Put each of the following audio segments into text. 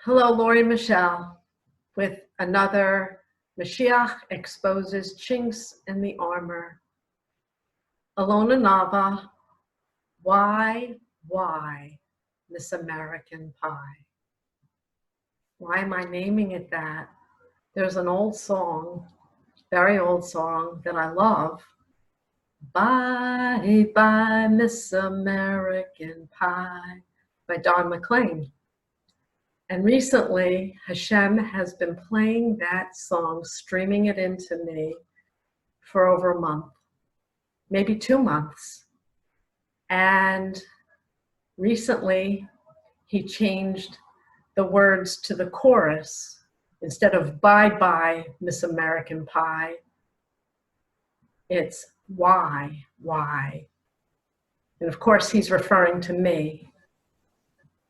Hello, Lori Michelle, with another Moshiach Exposes Chinks in the Armor. Alon Anava, why Miss American Pie? Why am I naming it that? There's an old song, very old song that I love. Bye, bye, Miss American Pie, by Don McLean. And recently, Hashem has been playing that song, streaming it into me for over a month, maybe 2 months. And recently, he changed the words to the chorus. Instead of bye-bye, Miss American Pie, it's why? And of course, he's referring to me.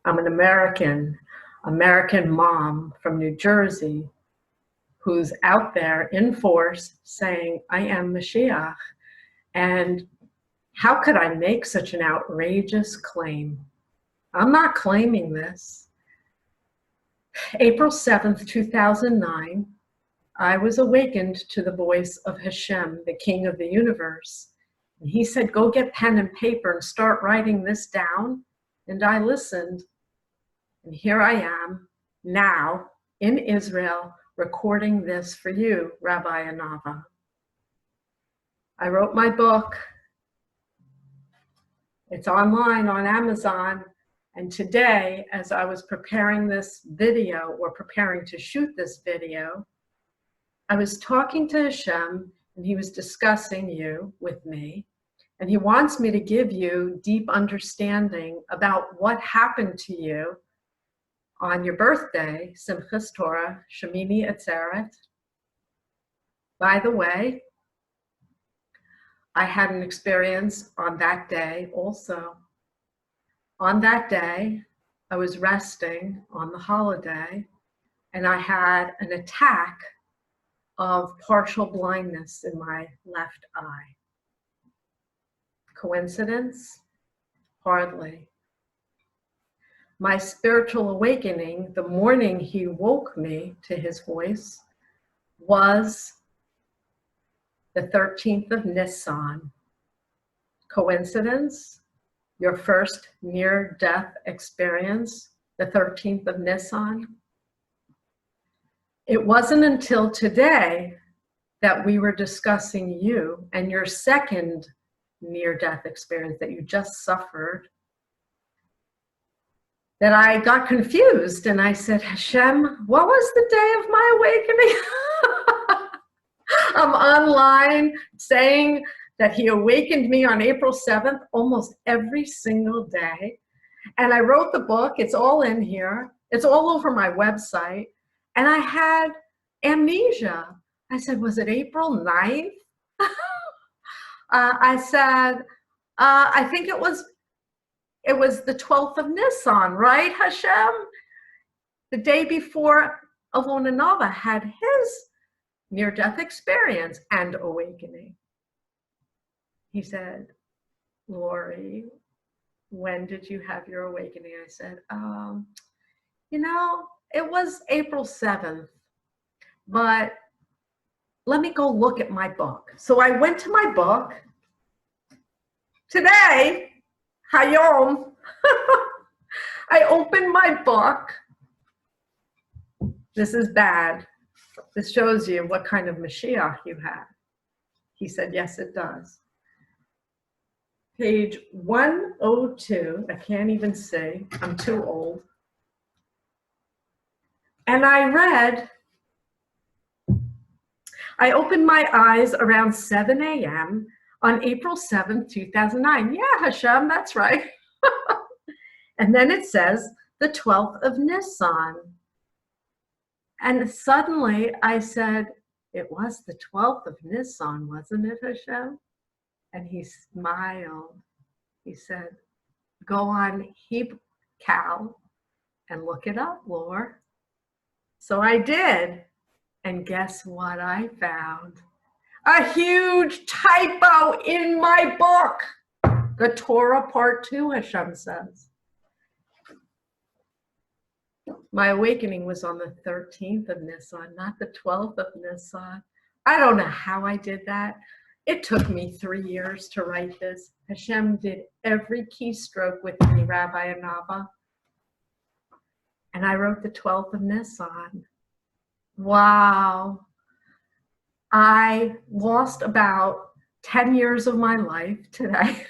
I'm an American mom from New Jersey who's out there in force saying, I am Moshiach. And how could I make such an outrageous claim? I'm not claiming this. April 7th, 2009, I was awakened to the voice of Hashem, the King of the universe. And he said, go get pen and paper and start writing this down. And I listened. And here I am now in Israel recording this for you, Rabbi Anava. I wrote my book. It's online on Amazon. And today, as I was preparing this video, or preparing to shoot this video, I was talking to Hashem, and he was discussing you with me. And he wants me to give you deep understanding about what happened to you on your birthday, Simchas Torah, Shemini Atzeret. By the way, I had an experience on that day also. On that day, I was resting on the holiday, and I had an attack of partial blindness in my left eye. Coincidence? Hardly. My spiritual awakening, the morning he woke me to his voice, was the 13th of Nisan. Coincidence? Your first near-death experience, the 13th of Nisan? It wasn't until today that we were discussing you and your second near-death experience that you just suffered, that I got confused, and I said, Hashem, what was the day of my awakening? I'm online saying that he awakened me on April 7th almost every single day. And I wrote the book. It's all in here. It's all over my website. And I had amnesia. I said, was it April 9th? I said, I think it was the 12th of Nisan, right, Hashem? The day before Alon Anava had his near-death experience and awakening. He said, Lori, when did you have your awakening? I said, it was April 7th, but let me go look at my book. So I went to my book today, Hayom. I opened my book. This is bad. This shows you what kind of Mashiach you have. He said, yes, it does. Page 102, I can't even see, I'm too old. And I opened my eyes around 7 a.m. on April 7th, 2009. Yeah, Hashem, that's right. And then it says the 12th of Nisan. And suddenly I said, it was the 12th of Nisan, wasn't it, Hashem? And he smiled. He said, go on Cal and look it up, Lord. So I did. And guess what I found? A huge typo in my book. The Torah part 2, Hashem says. My awakening was on the 13th of Nisan, not the 12th of Nisan. I don't know how I did that. It took me 3 years to write this. Hashem did every keystroke with me, Rabbi Anava. And I wrote the 12th of Nisan. Wow. I lost about 10 years of my life today.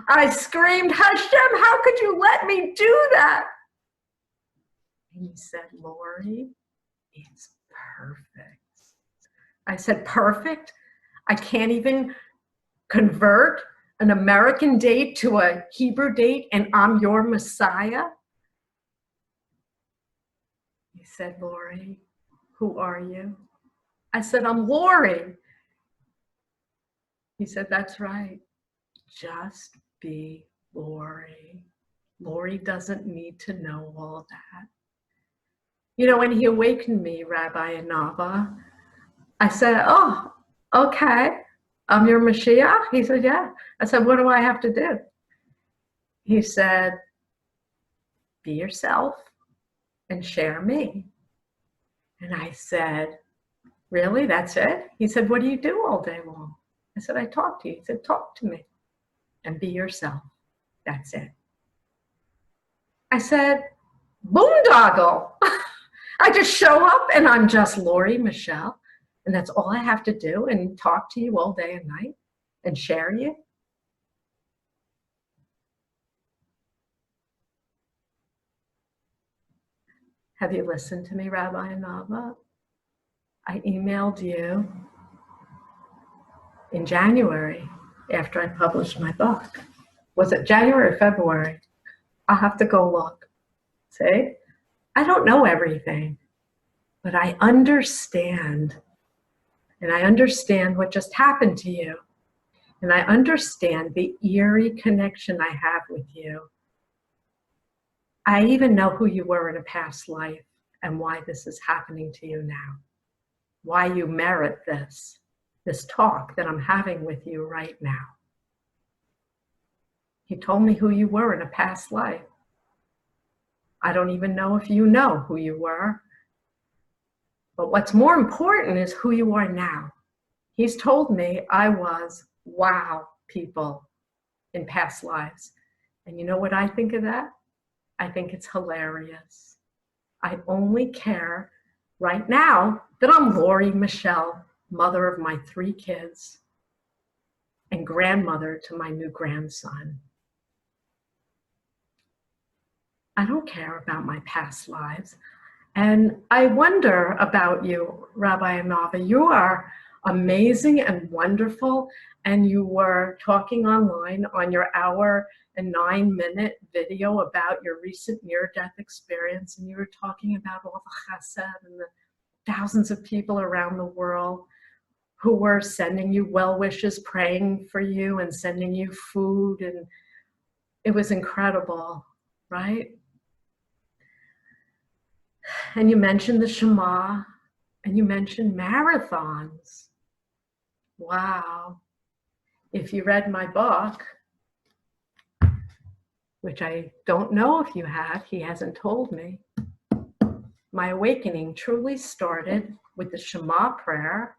I screamed, Hashem, how could you let me do that? And he said, Lori, it's perfect. I said, perfect? I can't even convert an American date to a Hebrew date and I'm your Messiah? He said, Lori, who are you? I said, I'm Lori. He said, that's right. Just be Lori. Lori doesn't need to know all that. You know, when he awakened me, Rabbi Anava, I said, oh, okay, I'm your Moshiach? He said, yeah. I said, what do I have to do? He said, be yourself and share me. And I said, really, that's it? He said, what do you do all day long? I said, I talk to you. He said, talk to me and be yourself. That's it. I said, boondoggle. I just show up and I'm just Lori Michelle. And that's all I have to do and talk to you all day and night and share you. Have you listened to me, Rabbi Anava? I emailed you in January after I published my book. Was it January or February? I'll have to go look. See? I don't know everything, but I understand. And I understand what just happened to you. And I understand the eerie connection I have with you. I even know who you were in a past life and why this is happening to you now. Why you merit this talk that I'm having with you right now. He told me who you were in a past life. I don't even know if you know who you were. But what's more important is who you are now. He's told me I was wow people in past lives. And you know what I think of that? I think it's hilarious. I only care right now that I'm Lori Michelle, mother of my 3 kids and grandmother to my new grandson. I don't care about my past lives. And I wonder about you, Rabbi Anava. You are amazing and wonderful. And you were talking online on your 1 and 9-minute video about your recent near-death experience. And you were talking about all the chesed and the thousands of people around the world who were sending you well wishes, praying for you and sending you food. And it was incredible, right? And you mentioned the Shema, and you mentioned marathons. Wow. If you read my book, which I don't know if you have, he hasn't told me, my awakening truly started with the Shema prayer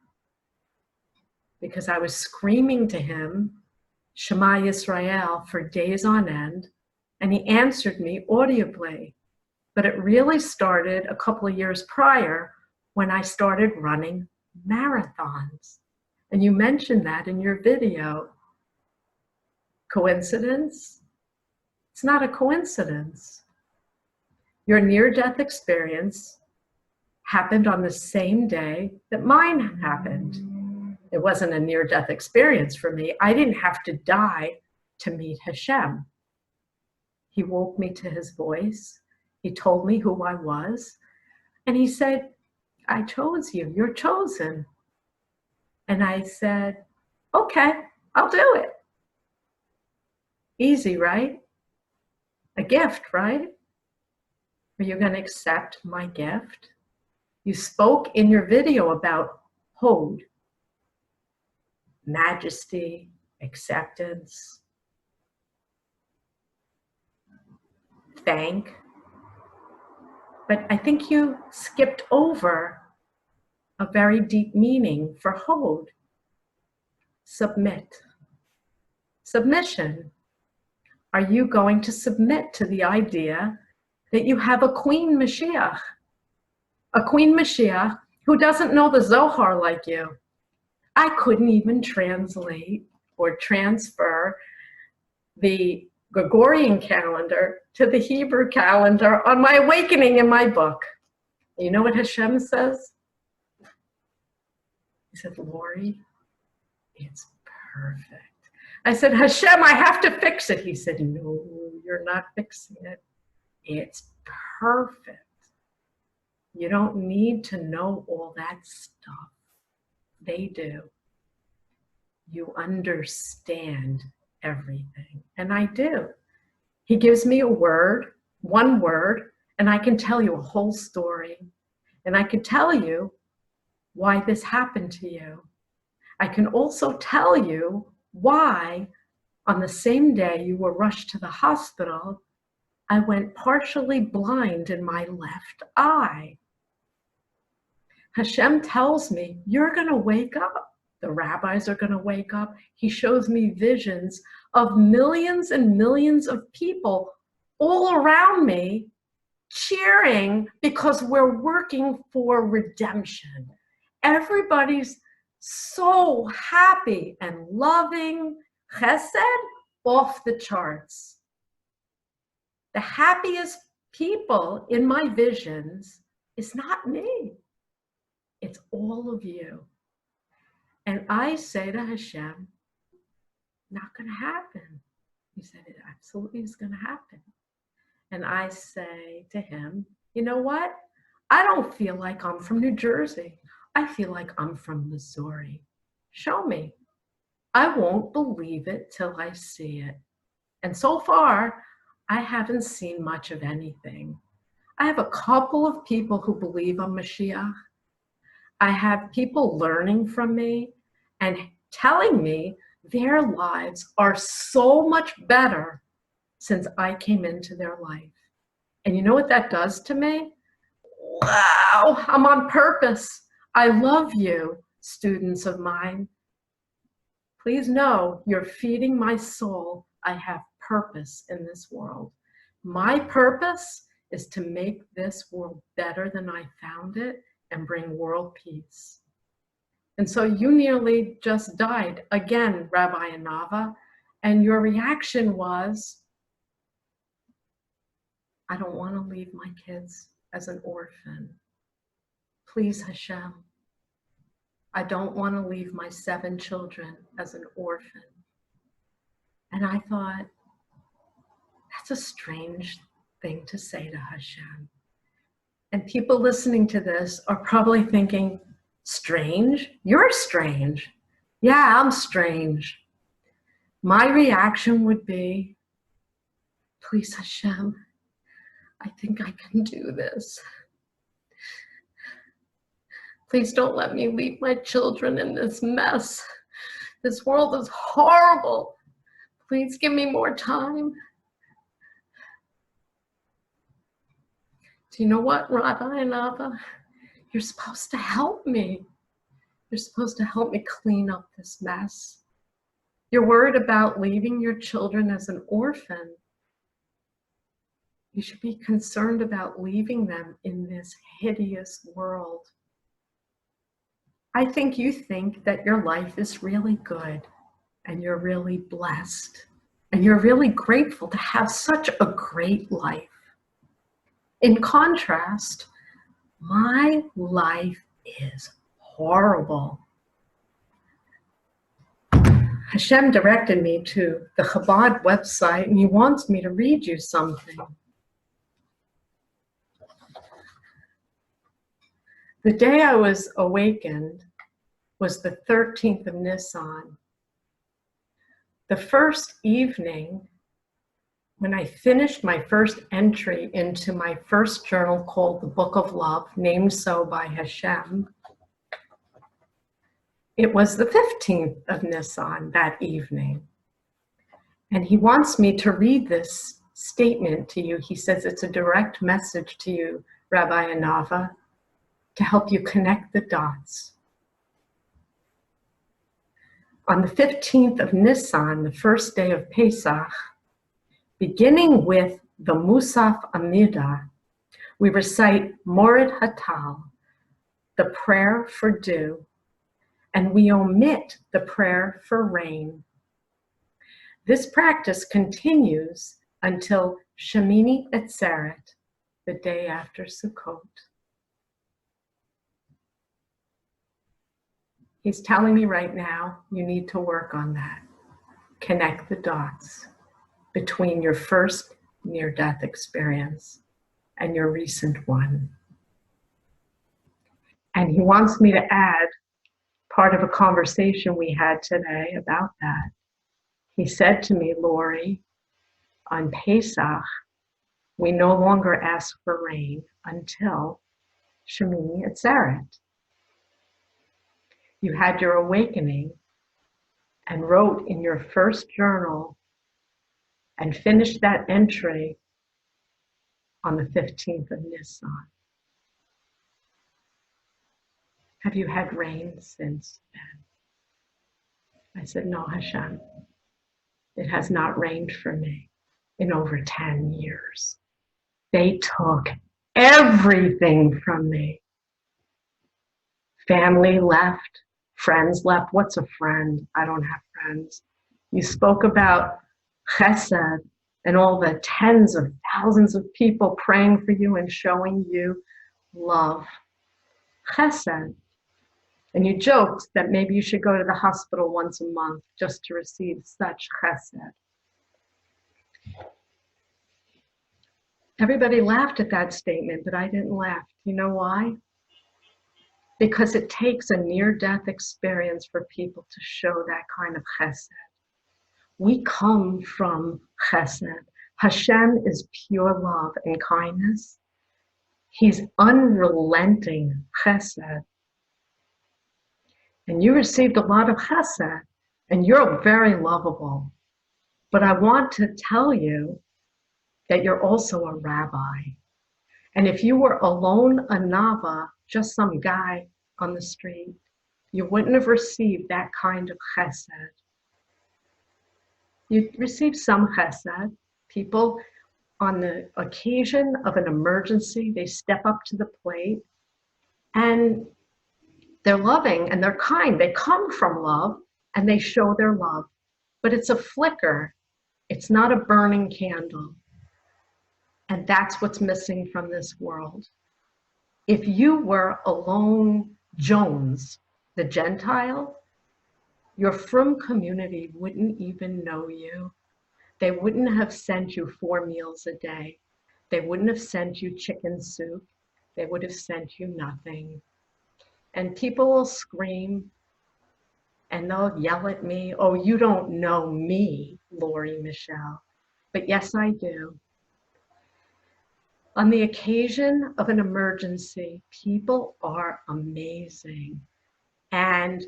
because I was screaming to him, Shema Yisrael, for days on end, and he answered me audibly. But it really started a couple of years prior when I started running marathons. And you mentioned that in your video. Coincidence? It's not a coincidence. Your near-death experience happened on the same day that mine happened. It wasn't a near-death experience for me. I didn't have to die to meet Hashem. He woke me to his voice. He told me who I was. And he said, I chose you. You're chosen. And I said, okay, I'll do it. Easy, right? A gift, right? Are you going to accept my gift? You spoke in your video about Hod, majesty, acceptance, thank. But I think you skipped over a very deep meaning for Hod. Submit. Submission. Are you going to submit to the idea that you have a Queen Moshiach? A Queen Moshiach who doesn't know the Zohar like you. I couldn't even translate or transfer the Gregorian calendar to the Hebrew calendar on my awakening in my book. You know what Hashem says? He said, Lori, it's perfect. I said, Hashem, I have to fix it. He said, no, you're not fixing it. It's perfect. You don't need to know all that stuff. They do. You understand everything. And I do. He gives me a word, one word, and I can tell you a whole story. And I can tell you why this happened to you. I can also tell you why on the same day you were rushed to the hospital, I went partially blind in my left eye. Hashem tells me, you're going to wake up. The rabbis are going to wake up. He shows me visions of millions and millions of people all around me cheering because we're working for redemption. Everybody's so happy and loving. Chesed off the charts. The happiest people in my visions is not me. It's all of you. And I say to Hashem, not going to happen. He said, it absolutely is going to happen. And I say to him, you know what? I don't feel like I'm from New Jersey. I feel like I'm from Missouri. Show me. I won't believe it till I see it. And so far, I haven't seen much of anything. I have a couple of people who believe I'm Mashiach. I have people learning from me and telling me their lives are so much better since I came into their life. And you know what that does to me? Wow, I'm on purpose. I love you, students of mine. Please know you're feeding my soul. I have purpose in this world. My purpose is to make this world better than I found it and bring world peace. And so you nearly just died again, Rabbi Anava, and your reaction was, I don't want to leave my kids as an orphan. Please, Hashem, I don't want to leave my 7 children as an orphan. And I thought, that's a strange thing to say to Hashem. And people listening to this are probably thinking, strange? You're strange. Yeah, I'm strange. My reaction would be, please, Hashem, I think I can do this. Please don't let me leave my children in this mess. This world is horrible. Please give me more time. Do you know what, Rabbi Anava? You're supposed to help me. You're supposed to help me clean up this mess. You're worried about leaving your children as an orphan. You should be concerned about leaving them in this hideous world. I think you think that your life is really good and you're really blessed and you're really grateful to have such a great life. In contrast, my life is horrible. Hashem directed me to the Chabad website and he wants me to read you something. The day I was awakened was the 13th of Nisan. The first evening, when I finished my first entry into my first journal called the Book of Love, named so by Hashem, it was the 15th of Nisan that evening. And he wants me to read this statement to you. He says it's a direct message to you Rabbi Anava, to help you connect the dots. On the 15th of Nisan, the first day of Pesach, beginning with the Musaf Amida, we recite Morid Hatal, the prayer for dew, and we omit the prayer for rain. This practice continues until Shemini Atzeret, the day after Sukkot. He's telling me right now, you need to work on that. Connect the dots between your first near-death experience and your recent one. And he wants me to add part of a conversation we had today about that. He said to me, Lori, on Pesach, we no longer ask for rain until Shemini Atzeret. You had your awakening and wrote in your first journal and finished that entry on the 15th of Nisan. Have you had rain since then? I said, no, Hashem. It has not rained for me in over 10 years. They took everything from me. Family left, friends left. What's a friend? I don't have friends. You spoke about chesed and all the tens of thousands of people praying for you and showing you love. Chesed. And you joked that maybe you should go to the hospital once a month just to receive such chesed. Everybody laughed at that statement, but I didn't laugh. You know why? Because it takes a near-death experience for people to show that kind of chesed. We come from chesed. Hashem is pure love and kindness. He's unrelenting chesed. And you received a lot of chesed, and you're very lovable. But I want to tell you that you're also a rabbi. And if you were Alon Anava, just some guy on the street, you wouldn't have received that kind of chesed. You received some chesed. People, on the occasion of an emergency, they step up to the plate and they're loving and they're kind. They come from love and they show their love. But it's a flicker. It's not a burning candle. And that's what's missing from this world. If you were Alon Jones, the Gentile, your frum community wouldn't even know you. They wouldn't have sent you 4 meals a day. They wouldn't have sent you chicken soup. They would have sent you nothing. And people will scream and they'll yell at me, oh, you don't know me, Lori Michelle. But yes, I do. On the occasion of an emergency, people are amazing. And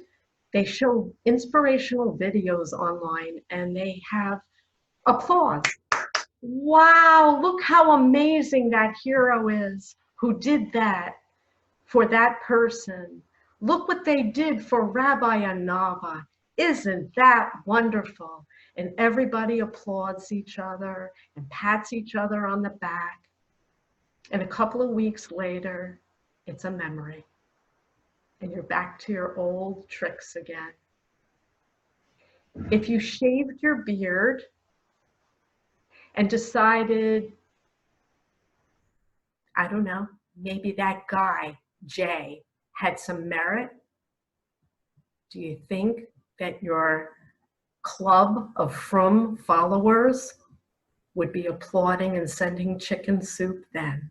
they show inspirational videos online and they have applause. Wow, look how amazing that hero is who did that for that person. Look what they did for Rabbi Anava. Isn't that wonderful? And everybody applauds each other and pats each other on the back. And a couple of weeks later, it's a memory. And you're back to your old tricks again. If you shaved your beard and decided, I don't know, maybe that guy, Jay, had some merit, do you think that your club of frum followers would be applauding and sending chicken soup then?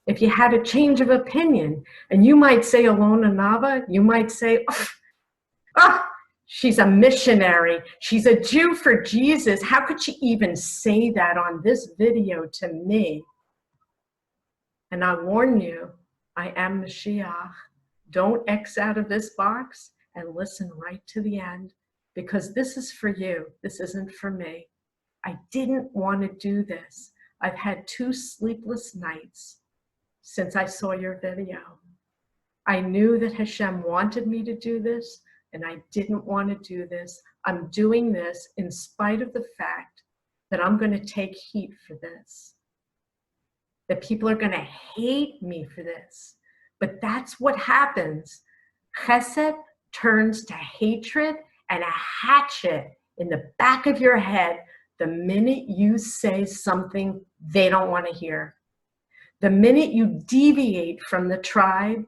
If you had a change of opinion, and you might say Alon Anava, you might say, oh, she's a missionary. She's a Jew for Jesus. How could she even say that on this video to me? And I warn you, I am Moshiach. Don't X out of this box and listen right to the end, because this is for you. This isn't for me. I didn't want to do this. I've had 2 sleepless nights. since I saw your video. I knew that Hashem wanted me to do this, and I didn't want to do this. I'm doing this in spite of the fact that I'm going to take heat for this, that people are going to hate me for this. But that's what happens. Chesed turns to hatred and a hatchet in the back of your head the minute you say something they don't want to hear. The minute you deviate from the tribe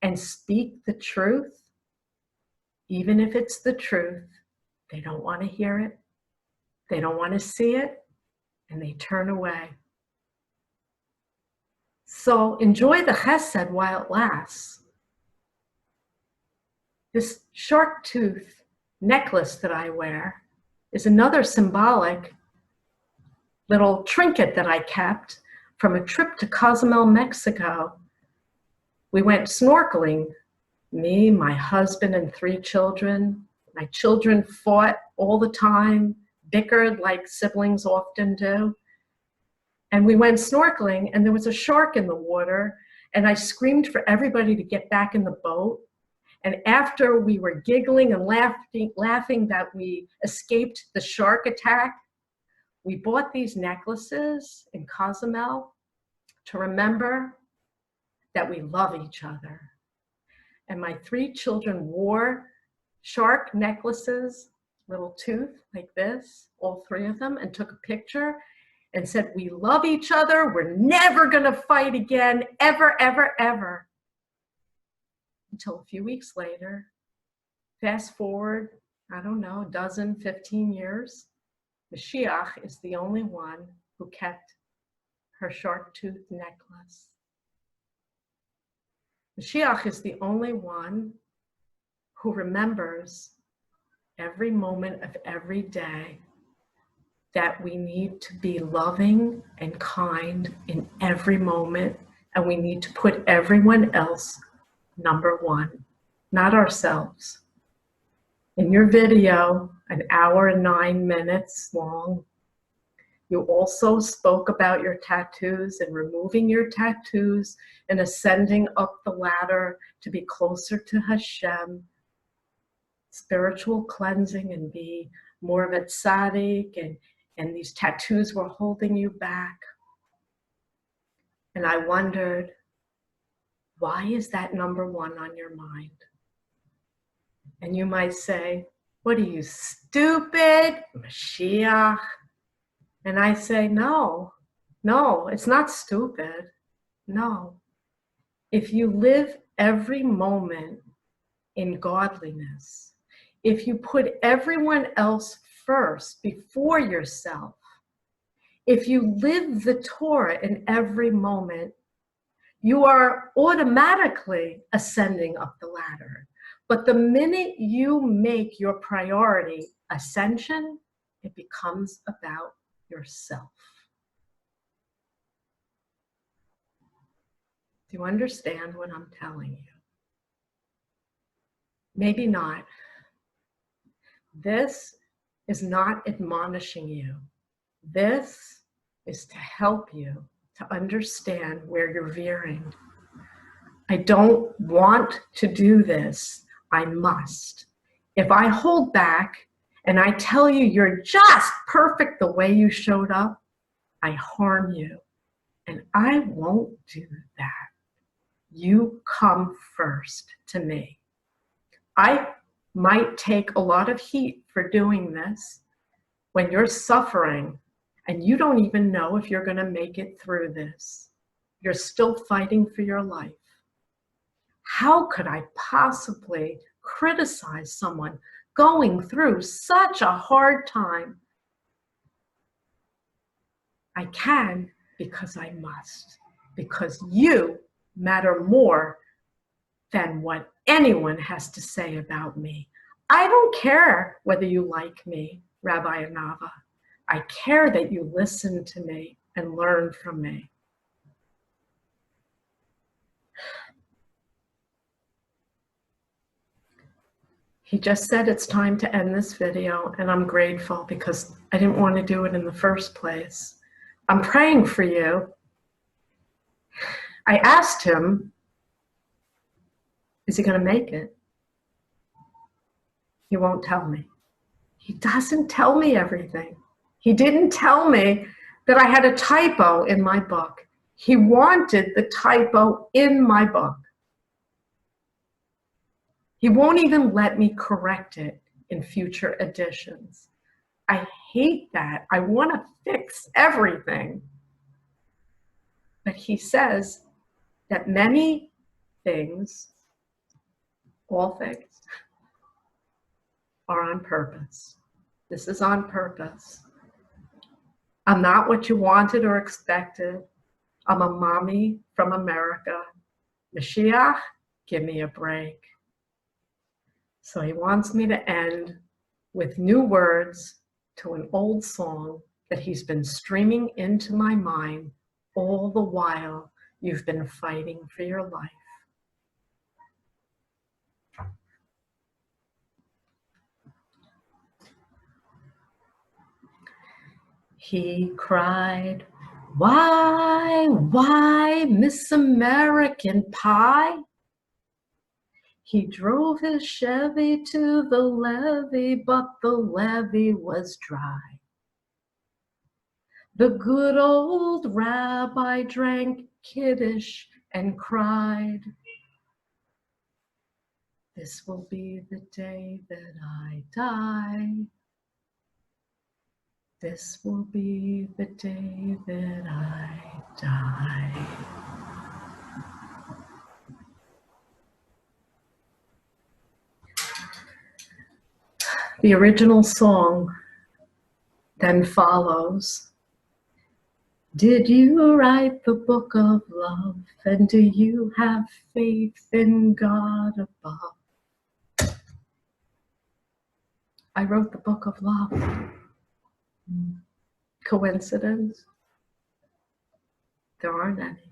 and speak the truth, even if it's the truth, they don't want to hear it, they don't want to see it, and they turn away. So enjoy the chesed while it lasts. This shark tooth necklace that I wear is another symbolic little trinket that I kept from a trip to Cozumel, Mexico. We went snorkeling, me, my husband, and 3 children. My children fought all the time, bickered like siblings often do. And we went snorkeling, and there was a shark in the water, and I screamed for everybody to get back in the boat. And after we were giggling and laughing that we escaped the shark attack, we bought these necklaces in Cozumel to remember that we love each other. And my 3 children wore shark necklaces, little tooth like this, all 3 of them, and took a picture and said, we love each other, we're never gonna fight again, ever, ever, ever. Until a few weeks later, fast forward, I don't know, 12, 15 years, Moshiach is the only one who kept her shark tooth necklace. Moshiach is the only one who remembers every moment of every day that we need to be loving and kind in every moment, and we need to put everyone else number 1, not ourselves. In your video, 1 hour and 9 minutes long, you also spoke about your tattoos and removing your tattoos and ascending up the ladder to be closer to Hashem, spiritual cleansing, and be more of a tzaddik, and these tattoos were holding you back. And I wondered, why is that number 1 on your mind? And you might say, what are you, stupid? Mashiach? And I say, no, it's not stupid. No. If you live every moment in godliness, if you put everyone else first before yourself, if you live the Torah in every moment, you are automatically ascending up the ladder. But the minute you make your priority ascension, it becomes about yourself. Do you understand what I'm telling you? Maybe not. This is not admonishing you. This is to help you to understand where you're veering. I don't want to do this. I must. If I hold back and I tell you you're just perfect the way you showed up, I harm you. And I won't do that. You come first to me. I might take a lot of heat for doing this when you're suffering and you don't even know if you're going to make it through this. You're still fighting for your life. How could I possibly criticize someone going through such a hard time? I can because I must, because you matter more than what anyone has to say about me. I don't care whether you like me, Rabbi Anava. I care that you listen to me and learn from me. He just said it's time to end this video, and I'm grateful because I didn't want to do it in the first place. I'm praying for you, I asked him, is he going to make it? He won't tell me. He doesn't tell me everything. He didn't tell me that I had a typo in my book. He wanted the typo in my book. He won't even let me correct it in future editions. I hate that. I want to fix everything. But he says that many things, all things, are on purpose. This is on purpose. I'm not what you wanted or expected. I'm a mommy from America. Moshiach, give me a break. So he wants me to end with new words to an old song that he's been streaming into my mind all the while you've been fighting for your life. He cried, why, Miss American Pie? He drove his Chevy to the levee, but the levee was dry. The good old rabbi drank Kiddush and cried, this will be the day that I die. This will be the day that I die. The original song then follows. Did you write the book of love? And do you have faith in God above? I wrote the book of love. Coincidence? There aren't any.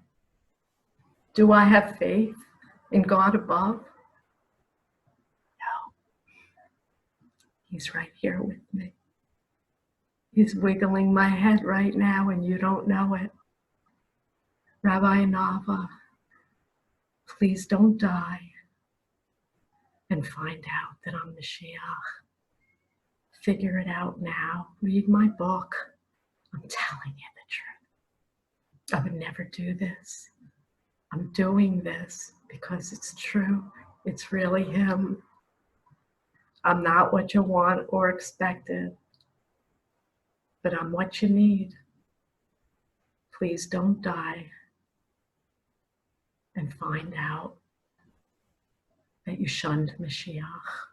Do I have faith in God above? No. He's right here with me. He's wiggling my head right now and you don't know it. Rabbi Anava, please don't die and find out that I'm Moshiach. Figure it out now. Read my book. I'm telling you the truth. I would never do this. I'm doing this because it's true. It's really him. I'm not what you want or expected, but I'm what you need. Please don't die and find out that you shunned Moshiach.